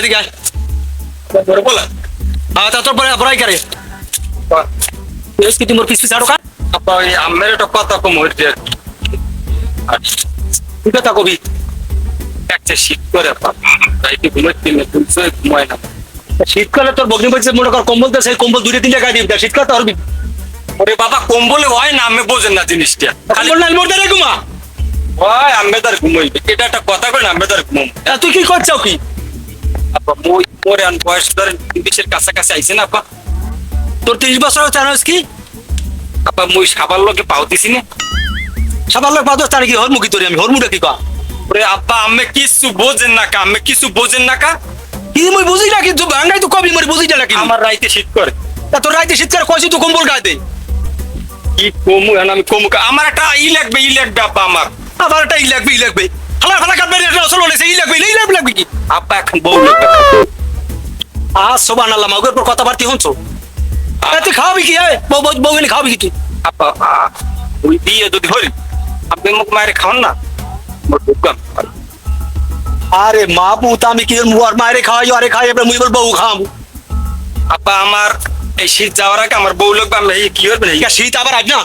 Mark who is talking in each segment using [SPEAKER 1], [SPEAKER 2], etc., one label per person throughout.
[SPEAKER 1] এদিকে আয় বলা তা তোর পরে পড়াই করে কি তোমার পিস পিস আড়ো কা
[SPEAKER 2] আপা ওই আমের একটা কথা কম হইছে
[SPEAKER 1] কি কথা কবি
[SPEAKER 2] একটা শীত করে আপা রাইতে ঘুমাইতে না তুলছে ঘুমায় না
[SPEAKER 1] শীতকালে তোর বগ্নি বলছে মনে কর কম্বল দেয় সেই কম্বল 2-3 টাকা দিবি শীতকাল তো হরবি
[SPEAKER 2] ওরে বাবা কম্বলে হয় না আমি বোঝেন না জিনিসটা
[SPEAKER 1] কম্বল নাই মোর দাঁড়িয়ে ঘুমা
[SPEAKER 2] হয় আমেদার ঘুমাইবে এটা একটা কথা কই না আমেদার ঘুমাম
[SPEAKER 1] তুই কি করছাও কি
[SPEAKER 2] আপা মই পরে আন বয়স ধরেন 30 এর কাছাকাছি আইছে না আপা
[SPEAKER 1] তোর 30 বছর জানোস কি
[SPEAKER 2] আপা মই সাবার লগে পাও দিছি না
[SPEAKER 1] সবার লোক পাদস তার কি হরমুখী তোর আমি হরমুটা কি কা
[SPEAKER 2] ওরে আব্বা আমি কিছু বোঝেন না কা আমি কিছু বোঝেন না কা
[SPEAKER 1] কি মই বুঝি না কিন্তু বাংলাই তো কবি মই বুঝি না কি
[SPEAKER 2] আমার রাইতে শীত করে
[SPEAKER 1] তা তোর রাইতে শীতকাল কইছি তো কম্বল গায়ে দে
[SPEAKER 2] কি কমু এখন আমি কমু আমার একটা ই লাগবে আব্বা আমার
[SPEAKER 1] আবার একটা ই লাগবে ফালা ফালা কাটবে এটা আসল বলেছে ই লাগবে কি
[SPEAKER 2] আব্বা এখন বউ লাগবে
[SPEAKER 1] সুবহানাল্লাহ মাগের পর কথাবার্তা হনছো তুই খাওয়াবি কি বউ এনে খাওয়াবি কি তুই
[SPEAKER 2] আব্বা ওই দিয়ে যদি হরি আপনি মুখ মায়ের খাওয়ান না মোর ঢুকাম
[SPEAKER 1] আরে মা পুত আমি কি মুয়ার মায়েরে খাওয়াই আরে খাই এবার মুই বল বউ খাওয়াবো
[SPEAKER 2] আব্বা আমার এই শীত যাওয়ার আগে আমার বউ লাগবে আমি কি করবে না
[SPEAKER 1] শীত আবার আজ না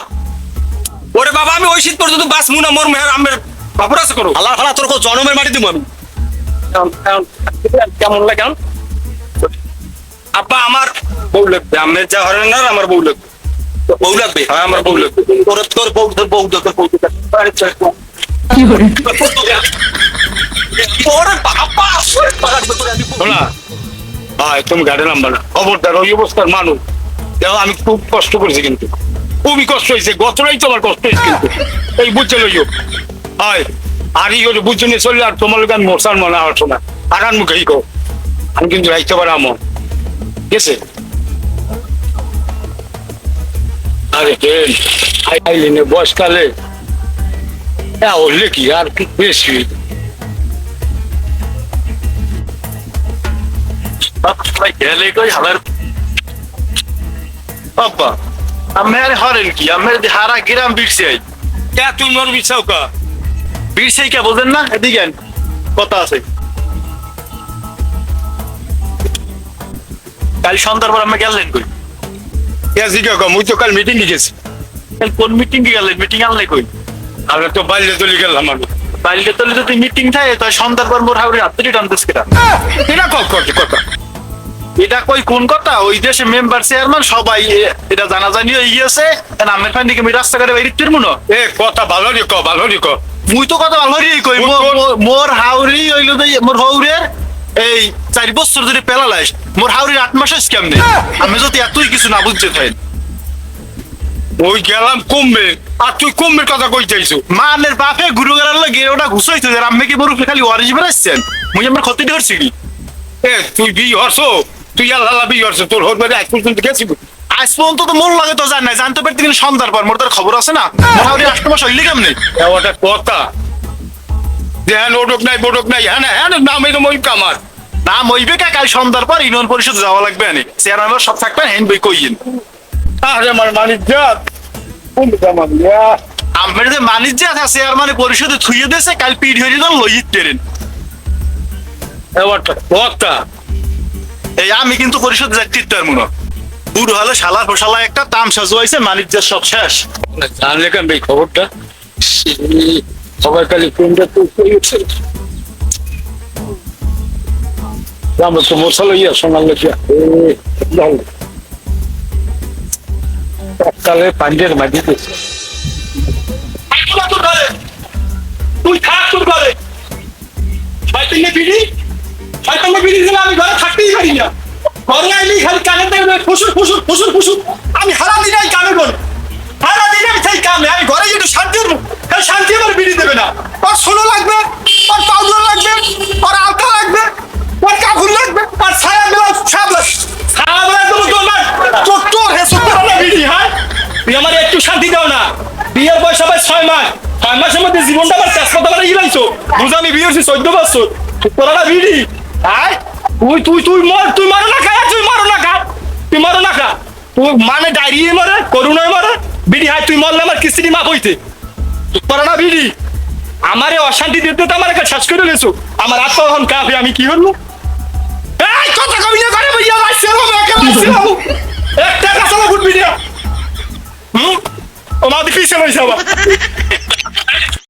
[SPEAKER 2] ওরে বাবা আমি ওই শীত পর্যন্ত বাঁচবো না মোর মেয়ের আমার বাপুর আছে করো
[SPEAKER 1] আল্লাহ ফালা তোর জনমের মাটি দিব আমি
[SPEAKER 2] কেমন লাগে আব্বা আমার বউ লাগবে আমি যা হরেন না আমার বউ লাগবে
[SPEAKER 1] বউ লাগবে
[SPEAKER 2] হ্যাঁ আমার বউ লাগবে
[SPEAKER 1] তোর বউ
[SPEAKER 3] কি করে
[SPEAKER 1] ওরে বাবা
[SPEAKER 2] শোনা হ্যাঁ তুমি গাড়ি নাম্বার না খবরদার ওই অবস্থার মানুষ দেখো আমি খুব কষ্ট করেছি কিন্তু খুবই কষ্ট হয়েছে গতরাই তোমার কষ্ট হয়েছে কিন্তু এই বুঝছে লইও হয় আর ই হলো বুঝছে নিয়ে চললে আর তোমার লোক আমি মশার মনে হতো না আগান মুখেই কো আমি কিন্তু রাখতে পারি আমার ঠিক আছে আরে কেন আইলিনে বয়সকালে হলে কি আর কি বেশি গেলে কই আমার বাবা আমার হরেন কি আমার হারা গ্রাম বিরছে কে তুই মোর বিছাও কা বিরছে কে বলেন না এদিকে কথা আছে কাল সন্ধ্যার পর আমরা গেলেন কই জিজ্ঞা কম ওই তো কাল মিটিং গেছি কাল কোন মিটিং গেলেন মিটিং আনলে কই আমরা তো বাইরে চলে গেলাম আমি বাইরে চলে যদি মিটিং থাকে তো সন্ধ্যার পর মোর হাওড়ে রাত্রি টানতেছ কেটা এটা কথা এটা কই কোন কথা ওই দেশে মেম্বার চেয়ারম্যান সবাই এটা জানাজানি হয়ে গিয়েছে আমের ফান্ডি আমি রাস্তাঘাটে বাইরে ফিরবো না এ কথা ভালো রেখো মুই তো কথা ভালো রেই কই মোর হাওড়ি হইলো মোর হাওড়ের এই 4 বছর ধরে পেলালাইস মোর হাওড়ির 8 মাস হইছে কেমনে আমি যদি এতই কিছু না বুঝতে থাই ওই গেলাম কমবে আর তুই কমের কথা কই চাইছো মানের বাপে গুরু গেলার লাগে ওটা ঘুষাইতো যে আমি কি বড় খালি ওয়ারিস বেরাচ্ছেন মুই আমার ক্ষতি করছি কি এ তুই বিয়ে হরছো তুই আল্লাহ বিয়ে হরছো তোর হোক বাড়ি আজ পর্যন্ত গেছিস আজ পর্যন্ত তো মোর লাগে তো জান নাই জানতে পারতি কিন্তু সন্ধ্যার পর মোর তোর খবর আছে না মোটামুটি 8 মাস হইলে কেমনে ওটা কথা যে হ্যাঁ ওডক নাই হ্যাঁ নাম এই মই কামার নাম হইবে কাল সন্ধ্যার পর ইউনিয়ন পরিষদ যাওয়া লাগবে আনে চেয়ারম্যান সব থাকবে হ্যাঁ বই কইয়েন আরে আমার মানিজ্জাত আমার যে মানিজ্জাত আছে চেয়ারম্যান পরিষদে থুইয়ে দিয়েছে কাল পিড় হয়ে যান লইয়ে ট্রেন কথা এই আমি কিন্তু পরিষদ যাচ্ছি তার মনে পুরো হলে শালা ফসালা একটা তামসা জুয়াইছে মানিজ্জাত সব শেষ জানলে কেন এই খবরটা সবাই খালি ফোনটা তো আমরা তো মশলা ইয়া শোনাল লেখিয়া কালে পাঞ্জের মাঝে তুই থাক তোর ঘরে শয়তানে বিড়ি দিলে আমি ঘরে থাকতেই পারি না ঘরে আইলি খালি কানে দেখবে ফুসুর আমি হারা দিনাই কামে করি হারা দিনে আমি সেই কামে আমি ঘরে একটু শান্তি করবো শান্তি আমার বিড়ি দেবে না ওর সোলো লাগবে ওর পাউডার লাগবে ওর আলতা লাগবে ওর কাকুর লাগবে আর ছায়া বেলা ছায়া বেলা দেবো তোর বিড়ি হ্যাঁ তুই আমার একটু শান্তি দাও না বিয়ের বয়স হবে 6 মাস 6 মাসের মধ্যে জীবনটা আমার শেষ কথা বলে ইলাইছো বুঝ আমি বিয়ে হচ্ছি 14 বছর তোরা না বিড়ি হ্যাঁ তুই মারো না খা তুই মানে ডায়রিয়ে মারে করুণায় মারে বিড়ি হাই তুই মরলে আমার কিস্তি মাপ হইতে তোরা না বিড়ি আমারে অশান্তি দিতে তো আমার শেষ করে গেছো আমার আত্মা এখন কাঁপে আমি কি করবো কথা কবি না করে ভাইয়া আসছে ও আমাকে আসছে একটা কথা বলবি না ও মাদি পিছে লইছে আবার